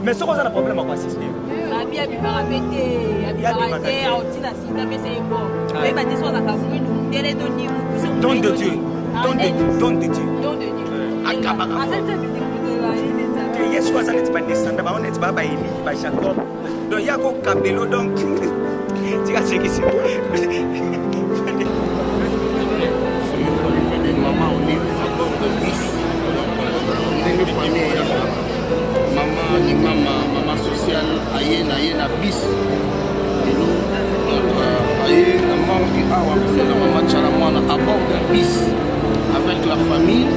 Mais ce qu'on a un problème à assister. Don de Dieu. Don de Dieu. Yesu azali pas descendre ba on est ba Eli ba Jacob. Donc il y a ko kabelo donc tu as ce qui c'est. Maman on est de bis. Ndenge famille maman ni maman sociale ayena bis. Aye na maman qui a appelé la maman Chalamana à bord d'un bis avec la famille.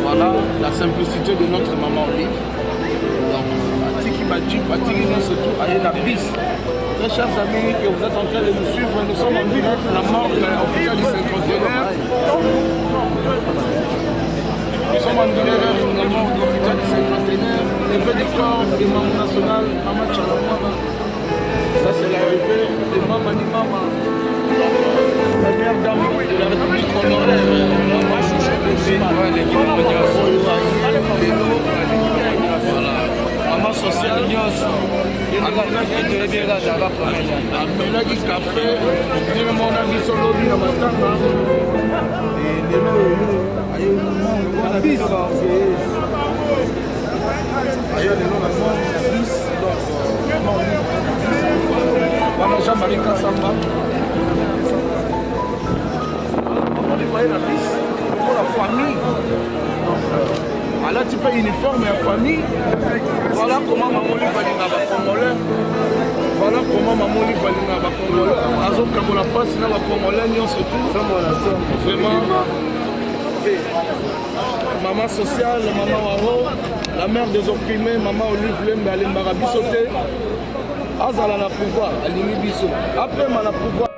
Voilà la simplicité de notre maman Olive. Donc, Atiki Badji, surtout Ayena Bis. Très chers amis, que vous êtes en train de nous suivre, nous sommes en vue de la mort de l'hôpital du cinquantenaire. Nous sommes en vue de la mort de l'hôpital du cinquantenaire. Levé du corps de Maman nationale, Maman Chalamana. Ça, c'est l'arrivée de Maman ni Maman. La première dame de la République honoraire, Maman Chouchou. Maman sociale nyonso amelaki kafe timemona biso lobi na matanga lelo wana biso ayo lelo na bis wana Jean-Marie Kassamba on est na bis pour la famille. alati mpe uniforme ya famille. Voilà comment maman Olive alinga bacongolais. Voilà comment maman Olive alinga bacongolais. Azokabola mpasi na bacongolais nyonso tout. Vraiment maman sociale, maman Waro, la mère des opprimés, maman Olive Lembe alimbaka biso te. Azala na pouvoir, alingi biso. Après ma na pouvoir.